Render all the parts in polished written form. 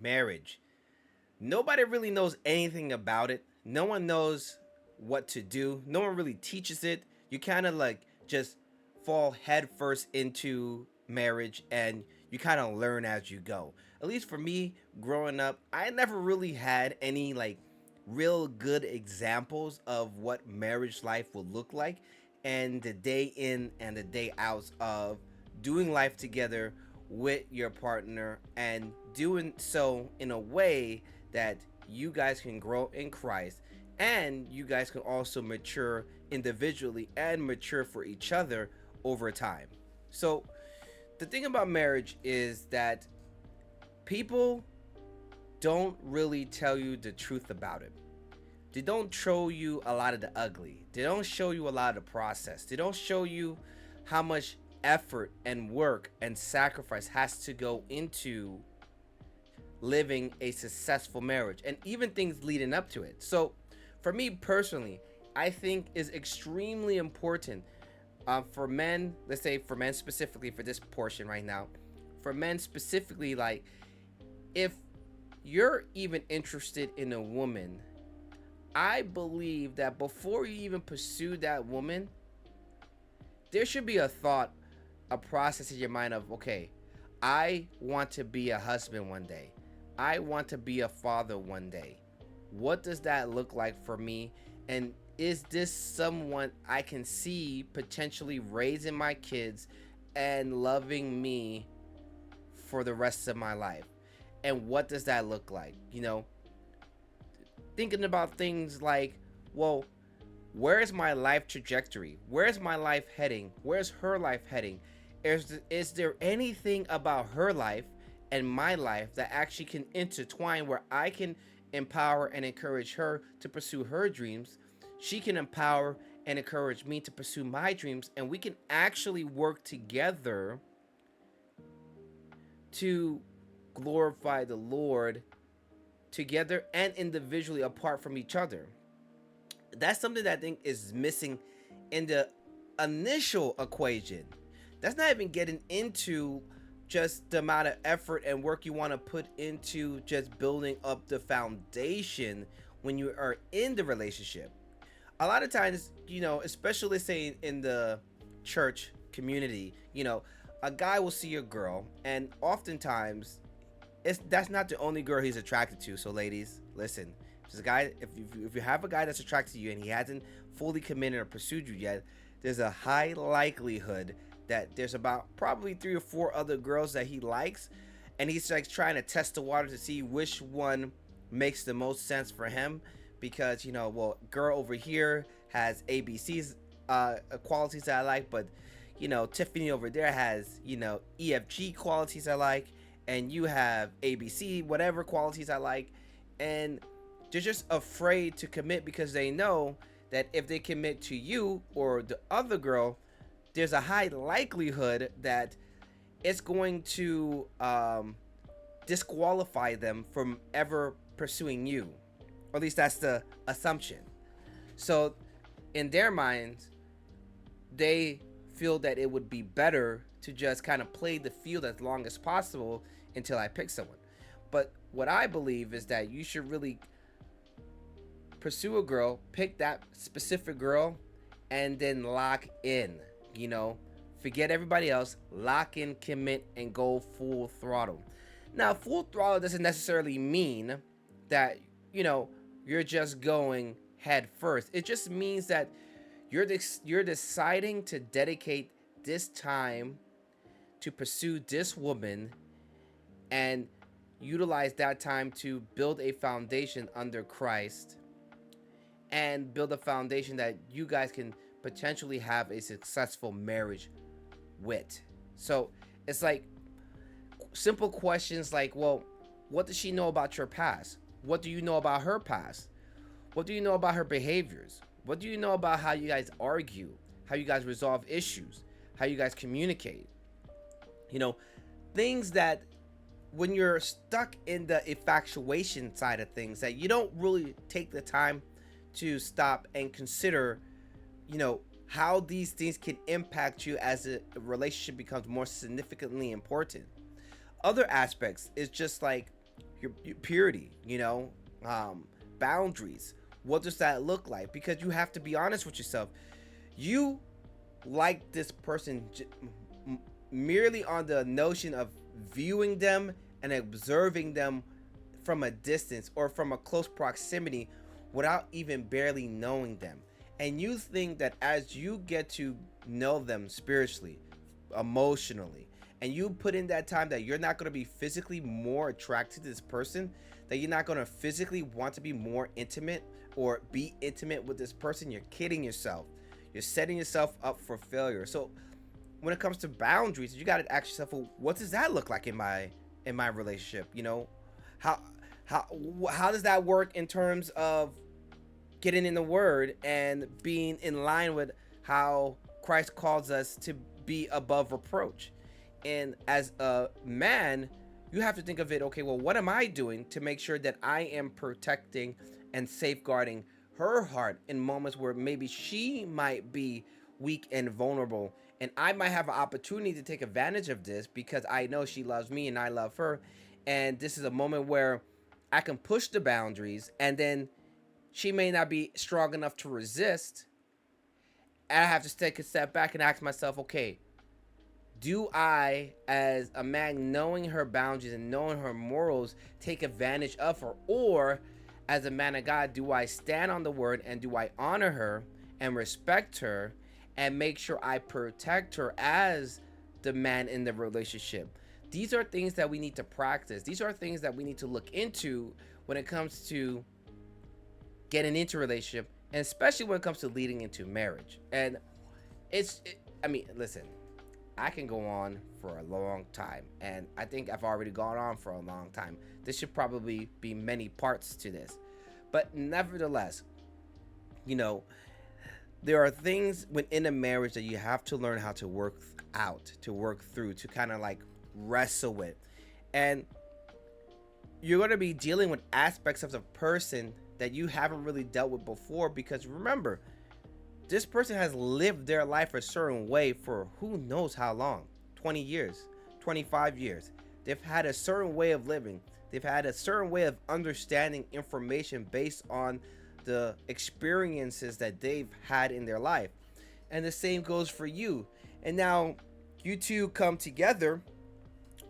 Marriage. Nobody really knows anything about it. No one knows what to do. No one really teaches it. You kind of like just fall headfirst into marriage and you kind of learn as you go. At least for me, growing up, I never really had any like real good examples of what marriage life would look like and the day in and the day out of doing life together with your partner and doing so in a way that you guys can grow in Christ and you guys can also mature individually and mature for each other over time. So, the thing about marriage is that people don't really tell you the truth about it. They don't show you a lot of the ugly. They don't show you a lot of the process. They don't show you how much effort and work and sacrifice has to go into living a successful marriage and even things leading up to it. So, for me personally, I think is extremely important for men. Let's say for men specifically for this portion right now, for men specifically, like if you're even interested in a woman, I believe that before you even pursue that woman, there should be a thought, a process in your mind of, okay, I want to be a husband one day. I want to be a father one day. What does that look like for me? And is this someone I can see potentially raising my kids and loving me for the rest of my life? And what does that look like? Thinking about things like, well, where is my life trajectory? Where's my life heading? Where's her life heading? Is there anything about her life and my life that actually can intertwine where I can empower and encourage her to pursue her dreams? She can empower and encourage me to pursue my dreams, and we can actually work together to glorify the Lord together and individually apart from each other. That's something that I think is missing in the initial equation. That's not even getting into just the amount of effort and work you want to put into just building up the foundation when you are in the relationship. A lot of times, especially let's say in the church community, a guy will see a girl, and oftentimes that's not the only girl he's attracted to. So ladies, listen, if a guy, if you have a guy that's attracted to you and he hasn't fully committed or pursued you yet, there's a high likelihood that there's about probably 3 or 4 other girls that he likes, and he's like trying to test the water to see which one makes the most sense for him. Because well, girl over here has ABC's qualities that I like, but Tiffany over there has EFG qualities I like, and you have ABC whatever qualities I like, and they're just afraid to commit because they know that if they commit to you or the other girl, there's a high likelihood that it's going to disqualify them from ever pursuing you. Or at least that's the assumption. So in their minds, they feel that it would be better to just kind of play the field as long as possible until I pick someone. But what I believe is that you should really pursue a girl, pick that specific girl, and then lock in. Forget everybody else, lock in, commit, and go full throttle. Now, full throttle doesn't necessarily mean that you're just going head first. It just means that you're deciding to dedicate this time to pursue this woman and utilize that time to build a foundation under Christ and build a foundation that you guys can potentially have a successful marriage with. So it's like simple questions like, well, what does she know about your past? What do you know about her past? What do you know about her behaviors? What do you know about how you guys argue? How you guys resolve issues? How you guys communicate? Things that when you're stuck in the infatuation side of things, that you don't really take the time to stop and consider, how these things can impact you as a relationship becomes more significantly important. Other aspects is just like your purity, um, boundaries. What does that look like? Because you have to be honest with yourself. You like this person merely on the notion of viewing them and observing them from a distance or from a close proximity without even barely knowing them. And you think that as you get to know them spiritually, emotionally, and you put in that time, that you're not going to be physically more attracted to this person, that you're not going to physically want to be more intimate or be intimate with this person, you're kidding yourself. You're setting yourself up for failure. So when it comes to boundaries, you got to ask yourself, well, what does that look like in my relationship? How how how does that work in terms of getting in the word and being in line with how Christ calls us to be above reproach? And as a man, you have to think of it, okay, well, what am I doing to make sure that I am protecting and safeguarding her heart in moments where maybe she might be weak and vulnerable, and I might have an opportunity to take advantage of this because I know she loves me and I love her, and this is a moment where I can push the boundaries, and then she may not be strong enough to resist, and I have to take a step back and ask myself, okay, do I, as a man, knowing her boundaries and knowing her morals, take advantage of her? Or, as a man of God, do I stand on the word and do I honor her and respect her and make sure I protect her as the man in the relationship? These are things that we need to practice. These are things that we need to look into when it comes to getting into a relationship, and especially when it comes to leading into marriage. And I mean, listen, I can go on for a long time, and I think I've already gone on for a long time. This should probably be many parts to this. But nevertheless, you know, there are things within a marriage that you have to learn how to work out, to work through, to kind of like wrestle with. And you're going to be dealing with aspects of the person that you haven't really dealt with before, because remember, this person has lived their life a certain way for who knows how long, 20 years, 25 years. They've had a certain way of living. They've had a certain way of understanding information based on the experiences that they've had in their life. And the same goes for you. And now you two come together,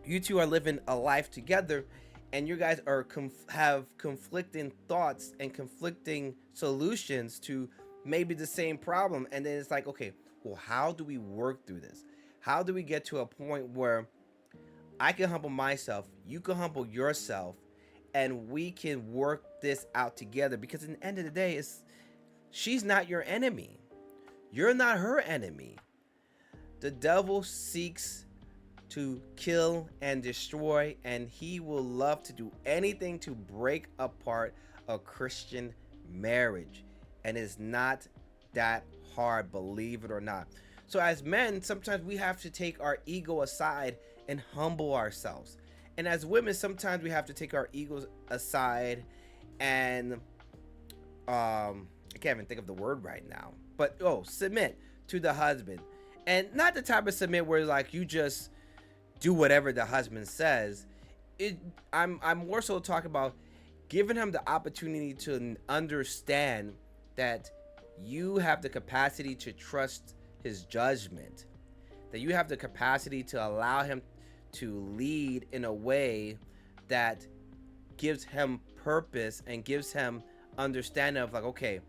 you two are living a life together, and you guys are have conflicting thoughts and conflicting solutions to maybe the same problem. And then it's like, okay, well, how do we work through this? How do we get to a point where I can humble myself, you can humble yourself, and we can work this out together? Because in the end of the day, she's not your enemy, you're not her enemy. The devil seeks to kill and destroy, and he will love to do anything to break apart a Christian marriage. And it's not that hard, believe it or not. So, as men, sometimes we have to take our ego aside and humble ourselves. And as women, sometimes we have to take our egos aside and, I can't even think of the word right now, but submit to the husband. And not the type of submit where like you just do whatever the husband says. I'm more so talking about giving him the opportunity to understand that you have the capacity to trust his judgment, that you have the capacity to allow him to lead in a way that gives him purpose and gives him understanding of like, okay,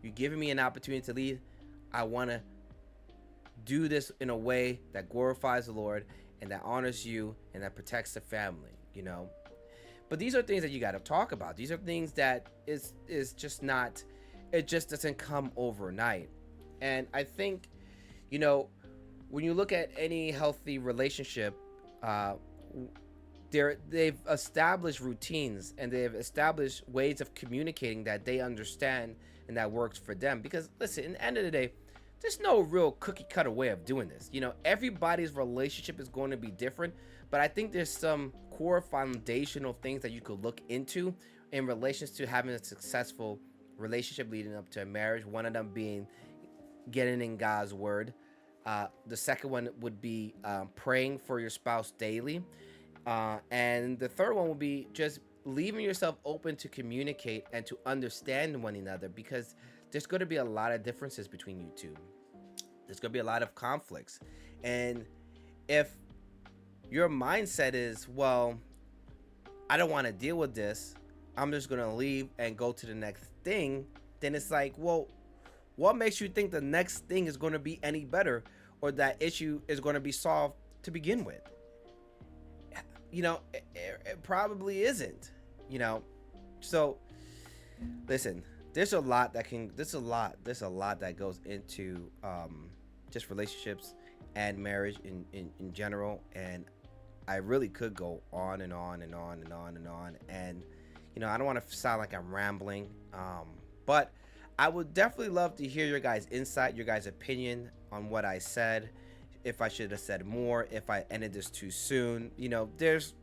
you're giving me an opportunity to lead. I want to do this in a way that glorifies the Lord and that honors you and that protects the family. But these are things that you got to talk about. These are things that is just not, it just doesn't come overnight. And I think, when you look at any healthy relationship, they've established routines and they've established ways of communicating that they understand and that works for them. Because listen, in the end of the day, there's no real cookie cutter way of doing this. Everybody's relationship is going to be different, but I think there's some core foundational things that you could look into in relations to having a successful relationship leading up to a marriage. One of them being getting in God's word. The second one would be praying for your spouse daily. And the third one would be just leaving yourself open to communicate and to understand one another, because there's going to be a lot of differences between you two. There's going to be a lot of conflicts. And if your mindset is, well, I don't want to deal with this, I'm just going to leave and go to the next thing, then it's like, well, what makes you think the next thing is going to be any better, or that issue is going to be solved to begin with? It probably isn't, you know. So listen, there's a lot that goes into just relationships and marriage in general. And I really could go on and on and on and on and on. And I don't want to sound like I'm rambling, but I would definitely love to hear your guys' insight, your guys' opinion on what I said. If I should have said more, if I ended this too soon. There's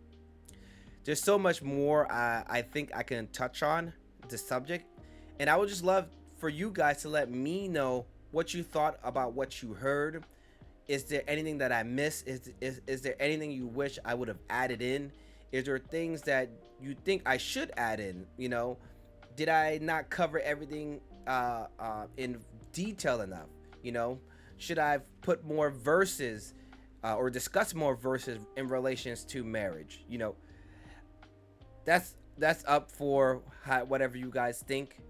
so much more I think I can touch on the subject. And I would just love for you guys to let me know what you thought about what you heard. Is there anything that I missed? Is there anything you wish I would have added in? Is there things that you think I should add in? Did I not cover everything in detail enough? Should I have put more verses or discuss more verses in relations to marriage? That's up for whatever you guys think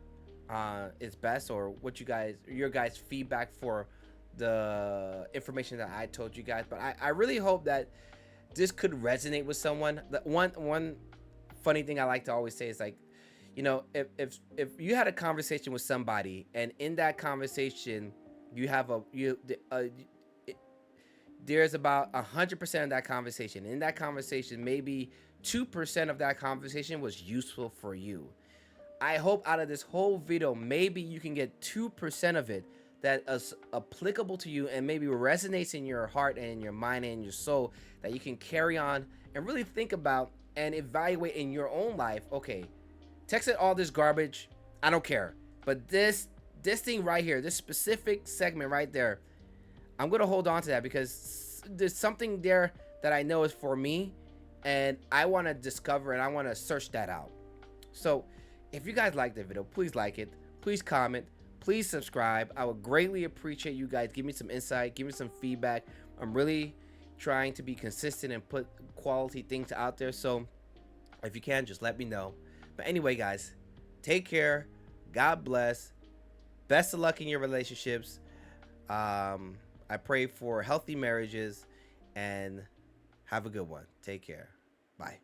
is best, or what your guys feedback for the information that I told you guys. But I really hope that this could resonate with someone. That one funny thing I like to always say is, like, if you had a conversation with somebody, and in that conversation you have there's about 100% of that conversation. In that conversation, maybe 2% of that conversation was useful for you. I hope out of this whole video, maybe you can get 2% of it that is applicable to you, and maybe resonates in your heart and in your mind and in your soul, that you can carry on and really think about and evaluate in your own life. Okay, texting all this garbage, I don't care. But this thing right here, this specific segment right there, I'm gonna hold on to that, because there's something there that I know is for me, and I want to discover and I want to search that out. So if you guys like the video, please like it, please comment, please subscribe. I would greatly appreciate you guys. Give me some insight, give me some feedback. I'm really trying to be consistent and put quality things out there. So if you can, just let me know. But anyway, guys, take care. God bless. Best of luck in your relationships. I pray for healthy marriages, and have a good one. Take care. Bye.